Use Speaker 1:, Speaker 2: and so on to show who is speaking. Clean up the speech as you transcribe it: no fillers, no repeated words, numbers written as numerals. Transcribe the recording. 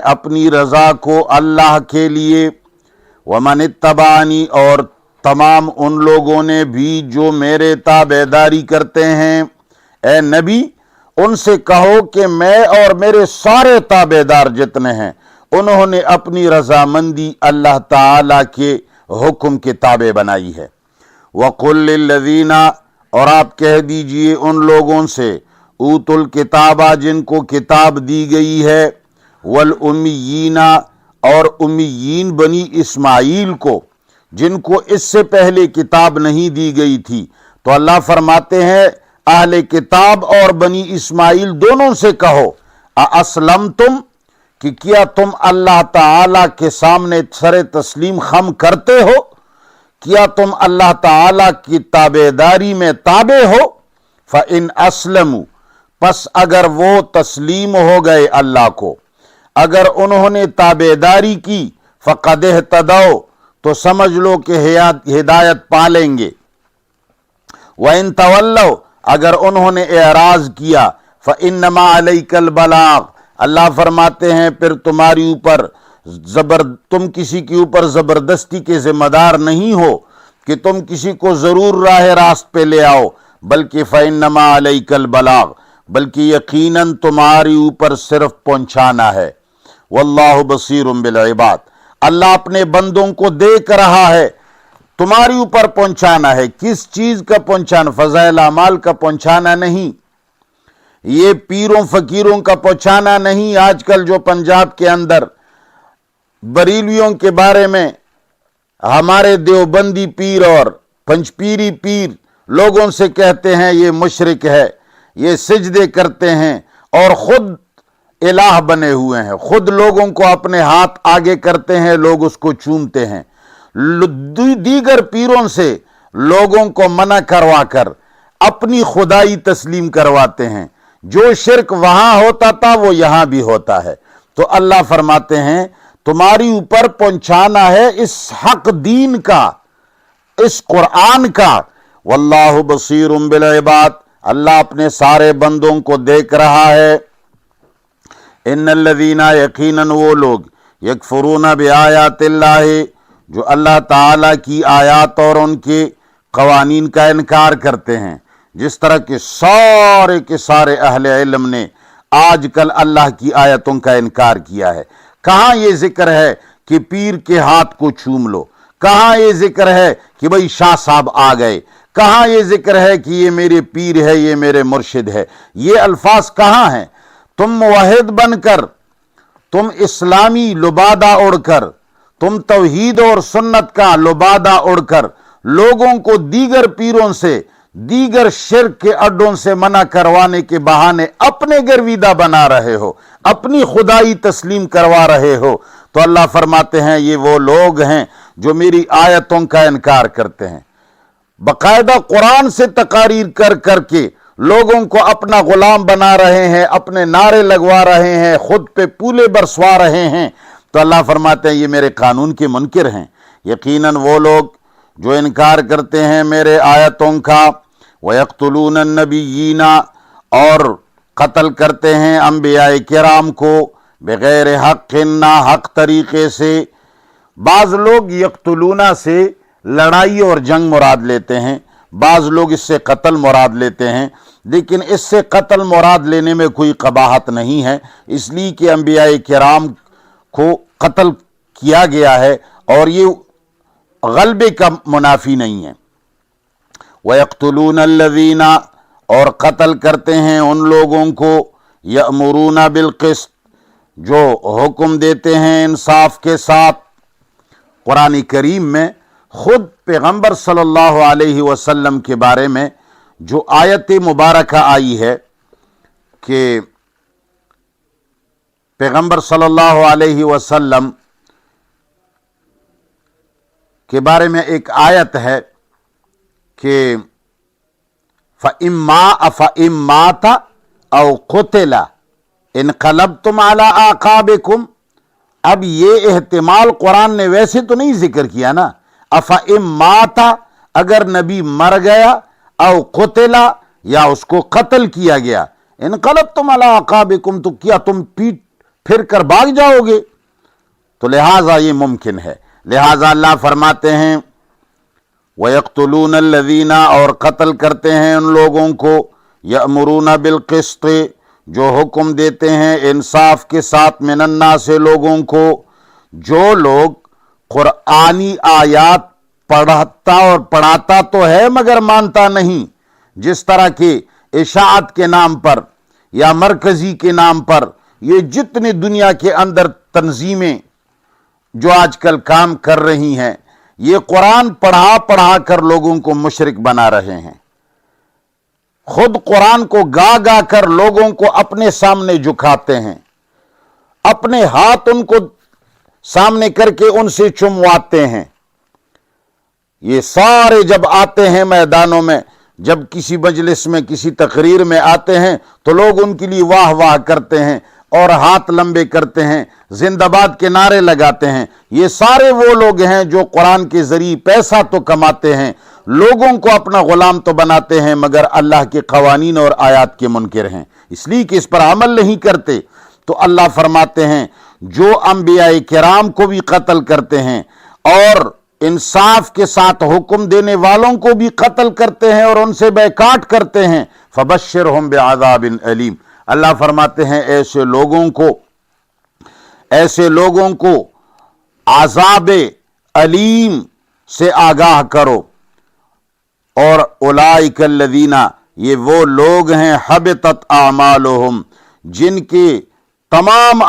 Speaker 1: اپنی رضا کو اللہ کے لیے، ومن اتبعنی اور تمام ان لوگوں نے بھی جو میرے تابعداری کرتے ہیں۔ اے نبی ان سے کہو کہ میں اور میرے سارے تابعدار جتنے ہیں انہوں نے اپنی رضامندی اللہ تعالی کے حکم کے تابع بنائی ہے۔ وَقُلْ لِلَّذِينَ اور آپ کہہ دیجئے ان لوگوں سے اوتوا الکتاب جن کو کتاب دی گئی ہے، والأمیین اور امیین بنی اسماعیل کو جن کو اس سے پہلے کتاب نہیں دی گئی تھی۔ تو اللہ فرماتے ہیں اہل کتاب اور بنی اسماعیل دونوں سے کہو اَأَسْلَمْتُمْ کہ کیا تم اللہ تعالی کے سامنے سر تسلیم خم کرتے ہو؟ کیا تم اللہ تعالی کی تابعداری میں تابع ہو؟ فَإِنْ أَسْلَمُوا پس اگر وہ تسلیم ہو گئے اللہ کو، اگر انہوں نے تابعداری کی، فَقَدْ اهْتَدَوْا تو سمجھ لو کہ ہدایت پالیں گے۔ وَإِن تَوَلَّوْا اگر انہوں نے اعراض کیا، فَإِنَّمَا عَلَيْكَ الْبَلَاغُ اللہ فرماتے ہیں پھر تمہاری اوپر تم کسی کے اوپر زبردستی کے ذمہ دار نہیں ہو کہ تم کسی کو ضرور راہ راست پہ لے آؤ، بلکہ فَإِنَّمَا عَلَيْكَ الْبَلَاغُ بلکہ یقیناً تمہاری اوپر صرف پہنچانا ہے۔ وَاللَّهُ بَصِيرٌ بِالْعِبَادِ اللہ اپنے بندوں کو دیکھ رہا ہے۔ تمہاری اوپر پہنچانا ہے، کس چیز کا پہنچانا؟ فضائل اعمال کا پہنچانا نہیں، یہ پیروں فقیروں کا پہنچانا نہیں۔ آج کل جو پنجاب کے اندر بریلویوں کے بارے میں ہمارے دیوبندی پیر اور پنجپیری پیر لوگوں سے کہتے ہیں یہ مشرک ہے، یہ سجدے کرتے ہیں اور خود الہ بنے ہوئے ہیں، خود لوگوں کو اپنے ہاتھ آگے کرتے ہیں، لوگ اس کو چومتے ہیں۔ دیگر پیروں سے لوگوں کو منع کروا کر اپنی خدائی تسلیم کرواتے ہیں۔ جو شرک وہاں ہوتا تھا وہ یہاں بھی ہوتا ہے۔ تو اللہ فرماتے ہیں تمہاری اوپر پہنچانا ہے اس حق دین کا، اس قرآن کا۔ واللہ بصیر بالعباد اللہ اپنے سارے بندوں کو دیکھ رہا ہے۔ ان الذین یقیناً وہ لوگ یکفرون بآیات اللہ جو اللہ تعالی کی آیات اور ان کے قوانین کا انکار کرتے ہیں، جس طرح کہ سارے کے سارے اہل علم نے آج کل اللہ کی آیتوں کا انکار کیا ہے۔ کہاں یہ ذکر ہے کہ پیر کے ہاتھ کو چوم لو؟ کہاں یہ ذکر ہے کہ بھئی شاہ صاحب آ گئے؟ کہاں یہ ذکر ہے کہ یہ میرے پیر ہے، یہ میرے مرشد ہے؟ یہ الفاظ کہاں ہیں؟ تم موحد بن کر، تم اسلامی لبادہ اڑ کر، تم توحید اور سنت کا لبادہ اڑ کر لوگوں کو دیگر پیروں سے، دیگر شرک کے اڈوں سے منع کروانے کے بہانے اپنے گرویدہ بنا رہے ہو، اپنی خدائی تسلیم کروا رہے ہو۔ تو اللہ فرماتے ہیں یہ وہ لوگ ہیں جو میری آیتوں کا انکار کرتے ہیں، باقاعدہ قرآن سے تقاریر کر کر کے لوگوں کو اپنا غلام بنا رہے ہیں، اپنے نعرے لگوا رہے ہیں، خود پہ پولے برسوا رہے ہیں۔ تو اللہ فرماتے ہیں یہ میرے قانون کے منکر ہیں۔ یقیناً وہ لوگ جو انکار کرتے ہیں میرے آیتوں کا، وَيَقْتُلُونَ النَّبِيِّينَ اور قتل کرتے ہیں انبیاء کرام کو بغیر حق نا حق طریقے سے۔ بعض لوگ یقتلونا سے لڑائی اور جنگ مراد لیتے ہیں، بعض لوگ اس سے قتل مراد لیتے ہیں، لیکن اس سے قتل مراد لینے میں کوئی قباحت نہیں ہے، اس لیے کہ انبیاء کرام کو قتل کیا گیا ہے اور یہ غلبے کا منافی نہیں ہے۔ وَيَقْتُلُونَ الَّذِينَ اور قتل کرتے ہیں ان لوگوں کو يَأْمُرُونَ بِالْقِسْطِ جو حکم دیتے ہیں انصاف کے ساتھ۔ قرآن کریم میں خود پیغمبر صلی اللہ علیہ وسلم کے بارے میں جو آیت مبارکہ آئی ہے کہ پیغمبر صلی اللہ علیہ وسلم کے بارے میں ایک آیت ہے کہ فَإِن مَاتَ أَوْ قُتِلَ انقلبتم علی اعقابکم۔ اب یہ احتمال قرآن نے ویسے تو نہیں ذکر کیا نا، افَإِن مَاتَ اگر نبی مر گیا، او قتل یا اس کو قتل کیا گیا، انقلبتم علی اعقابکم تو کیا تم پیٹ پھر کر بھاگ جاؤ گے؟ تو لہٰذا یہ ممکن ہے۔ لہٰذا اللہ فرماتے ہیں وَيَقْتُلُونَ الَّذِينَ، اور قتل کرتے ہیں ان لوگوں کو، يَأْمُرُونَ بِالْقِسْطِ، جو حکم دیتے ہیں انصاف کے ساتھ، مِنَ النَّاسِ، لوگوں کو۔ جو لوگ قرآنی آیات پڑھتا اور پڑھاتا تو ہے مگر مانتا نہیں، جس طرح کے اشاعت کے نام پر یا مرکزی کے نام پر یہ جتنی دنیا کے اندر تنظیمیں جو آج کل کام کر رہی ہیں، یہ قرآن پڑھا کر لوگوں کو مشرک بنا رہے ہیں۔ خود قرآن کو گا کر لوگوں کو اپنے سامنے جھکاتے ہیں، اپنے ہاتھ ان کو سامنے کر کے ان سے چمواتے ہیں۔ یہ سارے جب آتے ہیں میدانوں میں، جب کسی مجلس میں کسی تقریر میں آتے ہیں تو لوگ ان کے لیے واہ واہ کرتے ہیں اور ہاتھ لمبے کرتے ہیں، زندہ باد کے نعرے لگاتے ہیں۔ یہ سارے وہ لوگ ہیں جو قرآن کے ذریعے پیسہ تو کماتے ہیں، لوگوں کو اپنا غلام تو بناتے ہیں، مگر اللہ کے قوانین اور آیات کے منکر ہیں، اس لیے کہ اس پر عمل نہیں کرتے۔ تو اللہ فرماتے ہیں جو انبیاء کرام کو بھی قتل کرتے ہیں اور انصاف کے ساتھ حکم دینے والوں کو بھی قتل کرتے ہیں اور ان سے بیکاٹ کرتے ہیں، فبشرہم بعذاب علیم، اللہ فرماتے ہیں ایسے لوگوں کو عذاب علیم سے آگاہ کرو۔ اور اولئک الذین، یہ وہ لوگ ہیں حبطت اعمالہم، جن کے تمام